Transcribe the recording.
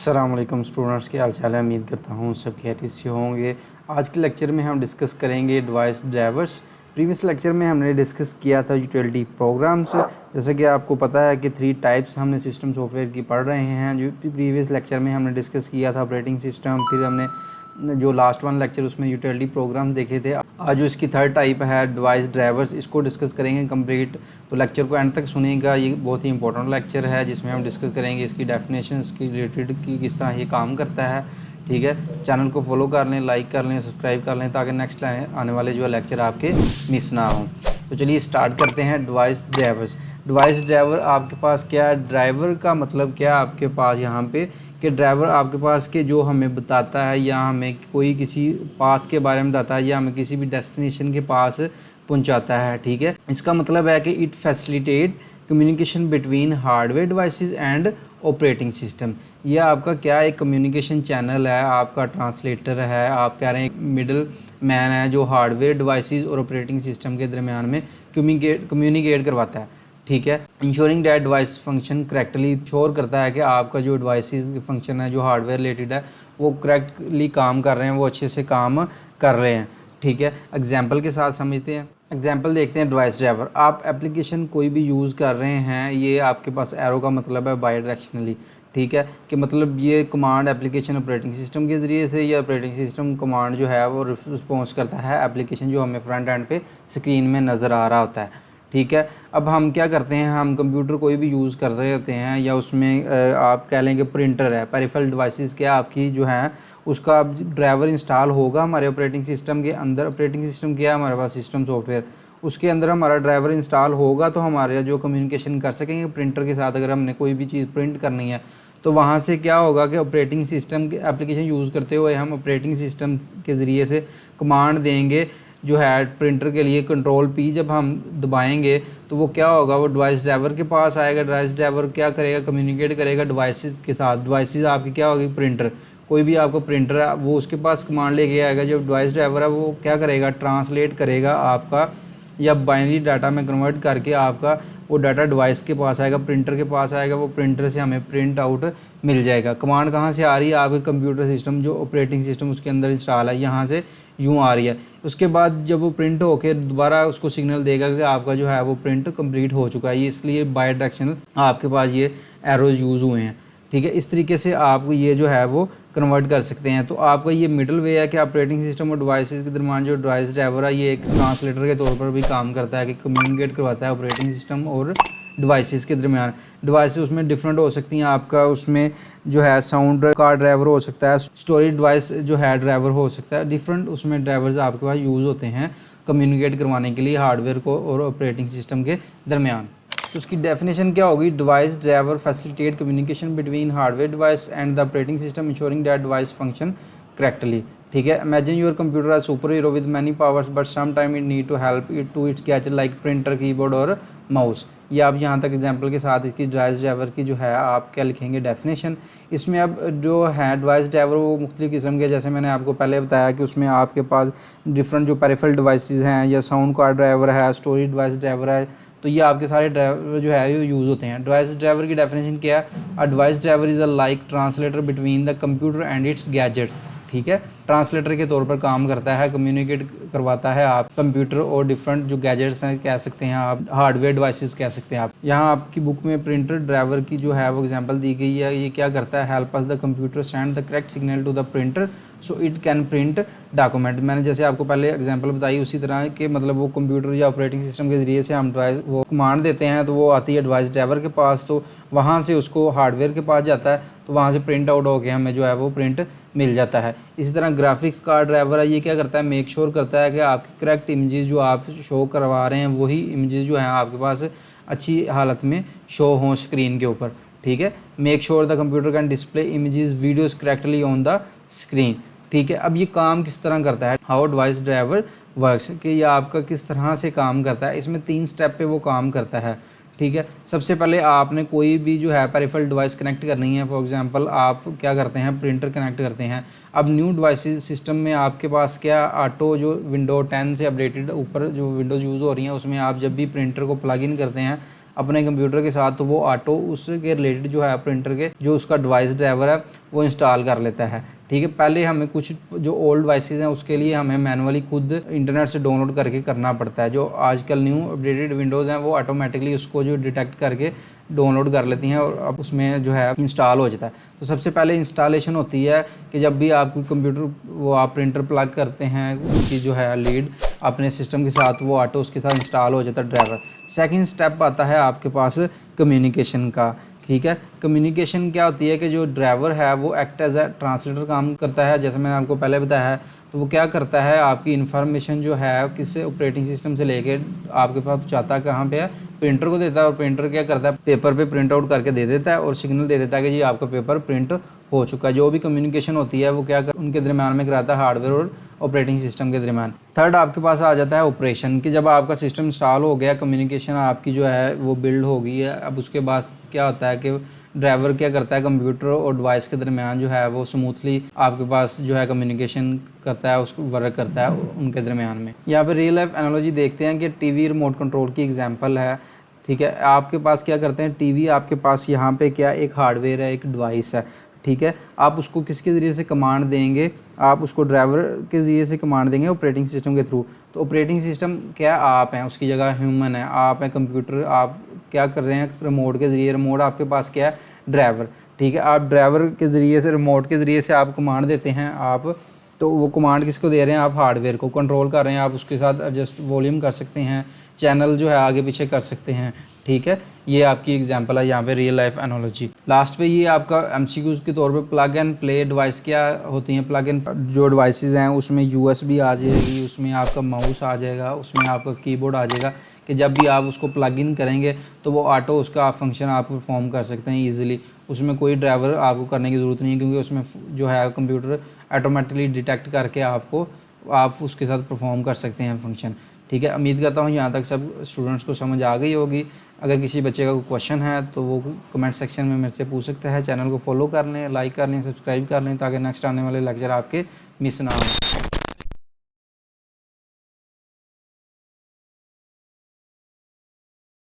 अस्सलाम वालेकुम स्टूडेंट्स, क्या हाल चाल है। उम्मीद करता हूँ सब खैरियत से होंगे। आज के लेक्चर में हम डिस्कस करेंगे डिवाइस ड्राइवर्स। प्रीवियस लेक्चर में हमने डिस्कस किया था यूटिलिटी प्रोग्राम्स। जैसे कि आपको पता है कि 3 टाइप्स हमने सिस्टम सॉफ्टवेयर की पढ़ रहे हैं। जो प्रीवियस लेक्चर में हमने डिस्कस किया था ऑपरेटिंग सिस्टम, फिर हमने जो लास्ट वन लेक्चर उसमें यूटिलिटी प्रोग्राम देखे थे। आज जो इसकी थर्ड टाइप है डिवाइस ड्राइवर्स, इसको डिस्कस करेंगे कंप्लीट। तो लेक्चर को एंड तक सुनेगा, ये बहुत ही इंपॉर्टेंट लेक्चर है जिसमें हम डिस्कस करेंगे इसकी डेफिनेशन, इसकी रिलेटेड की किस तरह ये काम करता है। ठीक है, चैनल को फॉलो कर लें, लाइक कर लें, सब्सक्राइब कर लें ताकि नेक्स्ट आने वाले जो लेक्चर आपके मिस ना हों। तो चलिए स्टार्ट करते हैं डिवाइस ड्राइवर्स। डिवाइस ड्राइवर आपके पास क्या है, ड्राइवर का मतलब क्या है आपके पास यहाँ पे कि ड्राइवर आपके पास के जो हमें बताता है या हमें कोई किसी पाथ के बारे में बताता है या हमें किसी भी डेस्टिनेशन के पास पहुंचाता है। ठीक है, इसका मतलब है कि it facilitate communication between hardware devices and operating system. यह आपका क्या एक कम्युनिकेशन चैनल है, आपका ट्रांसलेटर है, आप कह रहे हैं मिडल मैन है जो हार्डवेयर डिवाइसेस और ऑपरेटिंग सिस्टम के दरमियान में कम्युनिकेट करवाता है। ठीक है, ensuring that device function correctly, ensure करता है कि आपका जो डिवाइसेस फंक्शन है जो हार्डवेयर रिलेटेड है वो करेक्टली काम कर रहे हैं, वो अच्छे से काम कर रहे हैं। ठीक है, एग्जांपल के साथ समझते हैं। एग्जांपल देखते हैं डिवाइस ड्राइवर। आप एप्लीकेशन कोई भी यूज़ कर रहे हैं, ये आपके पास एरो का मतलब है बाई डायरेक्शनली। ठीक है, कि मतलब ये कमांड एप्लीकेशन ऑपरेटिंग सिस्टम के ज़रिए से या ऑपरेटिंग सिस्टम कमांड जो है वो रिस्पॉन्स करता है एप्लीकेशन जो हमें फ्रंट एंड पे स्क्रीन में नज़र आ रहा होता है। ठीक है, अब हम क्या करते हैं, हम कंप्यूटर कोई भी यूज़ कर रहे होते हैं या उसमें आप कह लेंगे प्रिंटर है, पेरिफेरल डिवाइसेस क्या आपकी जो हैं उसका ड्राइवर इंस्टॉल होगा हमारे ऑपरेटिंग सिस्टम के अंदर। ऑपरेटिंग सिस्टम क्या है हमारे पास, सिस्टम सॉफ्टवेयर, उसके अंदर हमारा ड्राइवर इंस्टॉल होगा तो हमारे जो कम्युनिकेशन कर सकेंगे प्रिंटर के साथ। अगर हमने कोई भी चीज़ प्रिंट करनी है तो वहाँ से क्या होगा कि ऑपरेटिंग सिस्टम के एप्लीकेशन यूज़ करते हुए हम ऑपरेटिंग सिस्टम के ज़रिए से कमांड देंगे जो है प्रिंटर के लिए। कंट्रोल पी जब हम दबाएंगे तो वो क्या होगा, वो डिवाइस ड्राइवर के पास आएगा। डिवाइस ड्राइवर क्या करेगा, कम्युनिकेट करेगा डिवाइसेस के साथ। डिवाइसेस आपकी क्या होगी, प्रिंटर, कोई भी आपको प्रिंटर है वो उसके पास कमांड लेके आएगा। जब डिवाइस ड्राइवर है वो क्या करेगा, ट्रांसलेट करेगा आपका या बाइनरी डाटा में कन्वर्ट करके आपका वो डाटा डिवाइस के पास आएगा, प्रिंटर के पास आएगा। वो प्रिंटर से हमें प्रिंट आउट मिल जाएगा। कमांड कहाँ से आ रही है, आपके कंप्यूटर सिस्टम जो ऑपरेटिंग सिस्टम उसके अंदर इंस्टॉल है यहाँ से यूँ आ रही है। उसके बाद जब वो प्रिंट होकर दोबारा उसको सिग्नल देगा कि आपका जो है वो प्रिंट कंप्लीट हो चुका है, इसलिए बाई डायरेक्शनल आपके पास ये एरोज यूज़ हुए हैं। ठीक है, इस तरीके से आप ये जो है वो कन्वर्ट कर सकते हैं। तो आपका ये मिडल वे है कि ऑपरेटिंग सिस्टम और डिवाइसेस के दरमियान जो डिवाइस ड्राइवर है ये एक ट्रांसलेटर के तौर पर भी काम करता है कि कम्युनिकेट करवाता है ऑपरेटिंग सिस्टम और डिवाइसेस के दरमियान। डिवाइसेस उसमें डिफरेंट हो सकती हैं, आपका उसमें जो है साउंड का ड्राइवर हो सकता है, स्टोरेज डिवाइस जो है ड्राइवर हो सकता है, डिफरेंट उसमें ड्राइवर्स आपके पास यूज़ होते हैं कम्युनिकेट करवाने के लिए हार्डवेयर को और ऑपरेटिंग सिस्टम के दरमियान। तो उसकी डेफिनेशन क्या होगी, device driver facilitate communication between hardware device and the operating system ensuring that device function correctly. ठीक है, imagine your computer are super hero with many powers but some time it need to help it to its gadget like printer, keyboard और mouse. ये आप यहाँ तक example के साथ इसकी डिवाइस ड्राइवर की जो है आप क्या लिखेंगे डेफिनेशन। इसमें अब जो है डिवाइस ड्राइवर वो मुख्तलिफ किस्म के, जैसे मैंने आपको पहले बताया कि उसमें आपके पास डिफरेंट जो पेरिफेरल डिवाइसेस हैं या साउंड कार्ड ड्राइवर है, स्टोरेज डिवाइस ड्राइवर है, तो ये आपके सारे ड्राइवर जो है ये यूज़ होते हैं। डिवाइस ड्राइवर की डेफिनेशन क्या है, a device driver is a like translator between the computer and it's gadget. ठीक है, ट्रांसलेटर के तौर पर काम करता है, कम्युनिकेट करवाता है आप कंप्यूटर और डिफरेंट जो गैजेट्स हैं कह सकते हैं आप, हार्डवेयर डिवाइसेस कह सकते हैं आप। यहाँ आपकी बुक में प्रिंटर ड्राइवर की जो है वो एग्जांपल दी गई है। ये क्या करता है, help us the computer send the correct signal to the printer so it can print document. मैंने जैसे आपको पहले एग्जांपल बताई उसी तरह के, मतलब वो कंप्यूटर या ऑपरेटिंग सिस्टम के ज़रिए से हम डिवाइस वो कमांड देते हैं तो वो आती है डिवाइस ड्राइवर के पास, तो वहाँ से उसको हार्डवेयर के पास जाता है, तो वहाँ से प्रिंट आउट होकर हमें जो है वो प्रिंट मिल जाता है। इसी तरह ग्राफिक्स कार्ड ड्राइवर है, ये क्या करता है, मेक श्योर करता है कि आपकी करेक्ट इमेजेस जो आप शो करवा रहे हैं वही इमेजेस जो हैं आपके पास अच्छी हालत में शो हों स्क्रीन के ऊपर। ठीक है, make sure the computer can display images videos correctly on the screen. ठीक है, अब ये काम किस तरह करता है, हाउ डिवाइस ड्राइवर वर्क्स, कि ये आपका किस तरह से काम करता है। इसमें 3 स्टेप पे वो काम करता है। ठीक है, सबसे पहले आपने कोई भी जो है पेरिफेरल डिवाइस कनेक्ट करनी है। फॉर एग्जांपल आप क्या करते हैं, प्रिंटर कनेक्ट करते हैं। अब न्यू डिवाइसेस सिस्टम में आपके पास क्या ऑटो जो विंडो 10 से अपडेटेड ऊपर जो विंडोज़ यूज़ हो रही हैं उसमें आप जब भी प्रिंटर को प्लग इन करते हैं अपने कंप्यूटर के साथ, तो वो ऑटो उसके रिलेटेड जो है प्रिंटर के जो उसका डिवाइस ड्राइवर है वो इंस्टॉल कर लेता है। ठीक है, पहले हमें कुछ जो ओल्ड डिवाइसेस हैं उसके लिए हमें मैनुअली खुद इंटरनेट से डाउनलोड करके करना पड़ता है। जो आजकल न्यू अपडेटेड विंडोज़ हैं वो ऑटोमेटिकली उसको जो डिटेक्ट करके डाउनलोड कर लेती हैं और अब उसमें जो है इंस्टॉल हो जाता है। तो सबसे पहले इंस्टॉलेशन होती है कि जब भी आपकी कंप्यूटर वो आप प्रिंटर प्लग करते हैं उसकी जो है लीड अपने सिस्टम के साथ वो ऑटो उसके साथ इंस्टॉल हो जाता है ड्राइवर। सेकंड स्टेप आता है आपके पास कम्युनिकेशन का। ठीक है, कम्युनिकेशन क्या होती है कि जो ड्राइवर है वो एक्ट एज ए ट्रांसलेटर काम करता है, जैसे मैंने आपको पहले बताया है। तो वो क्या करता है, आपकी इन्फॉर्मेशन जो है किस ऑपरेटिंग सिस्टम से लेके आपके पास पहुँचाता है कहाँ पे है, प्रिंटर को देता है, और प्रिंटर क्या करता है पेपर पे प्रिंट आउट करके दे देता है और सिग्नल दे देता है कि जी आपका पेपर प्रिंट हो चुका है। जो भी कम्युनिकेशन होती है वो क्या उनके दरम्यान में कराता है, हार्डवेयर और ऑपरेटिंग सिस्टम के दरम्यान। थर्ड आपके पास आ जाता है ऑपरेशन, कि जब आपका सिस्टम इंस्टॉल हो गया, कम्युनिकेशन आपकी जो है वो बिल्ड हो गई है, अब उसके बाद क्या होता है कि ड्राइवर क्या करता है कंप्यूटर और डिवाइस के दरमियान जो है वो स्मूथली आपके पास जो है कम्युनिकेशन करता है, उसको वर्क करता है उनके दरमियान में। यहाँ पे रियल लाइफ एनालॉजी देखते हैं कि टीवी रिमोट कंट्रोल की एग्जांपल है। ठीक है, आपके पास क्या करते हैं, टीवी आपके पास यहाँ पे क्या एक हार्डवेयर है, एक डिवाइस है। ठीक है, आप उसको किसके ज़रिए से कमांड देंगे, आप उसको ड्राइवर के ज़रिए से कमांड देंगे ऑपरेटिंग सिस्टम के थ्रू। तो ऑपरेटिंग सिस्टम क्या आप हैं, उसकी जगह ह्यूमन है, आप हैं कंप्यूटर, आप क्या कर रहे हैं रिमोट के ज़रिए, रिमोट आपके पास क्या है ड्राइवर। ठीक है, आप ड्राइवर के ज़रिए से रिमोट के ज़रिए से आप कमांड देते हैं, आप तो वो कमांड किसको दे रहे हैं, आप हार्डवेयर को कंट्रोल कर रहे हैं, आप उसके साथ एडजस्ट वॉल्यूम कर सकते हैं, चैनल जो है आगे पीछे कर सकते हैं। ठीक है, ये आपकी एग्जांपल है यहाँ पे रियल लाइफ एनालॉजी। लास्ट पे ये आपका एमसीक्यूज़ के तौर पे प्लग एंड प्ले डिवाइस क्या होती हैं। प्लग एंड जो डिवाइसेस हैं उसमें यूएसबी आ जाएगी, उसमें आपका माउस आ जाएगा, उसमें आपका कीबोर्ड आ जाएगा, कि जब भी आप उसको प्लग इन करेंगे तो वो ऑटो उसका फंक्शन आप परफॉर्म कर सकते हैं ईजिली। उसमें कोई ड्राइवर आपको करने की ज़रूरत नहीं है, क्योंकि उसमें जो है कंप्यूटर ऑटोमेटिकली डिटेक्ट करके आपको आप उसके साथ परफॉर्म कर सकते हैं फंक्शन। ठीक है, उम्मीद करता हूँ यहाँ तक सब स्टूडेंट्स को समझ आ गई होगी। अगर किसी बच्चे का कोई क्वेश्चन है तो वो कमेंट सेक्शन में मेरे से पूछ सकता है। चैनल को फॉलो कर लें, लाइक कर लें, सब्सक्राइब कर लें, ताकि नेक्स्ट आने वाले लेक्चर आपके मिस ना हो।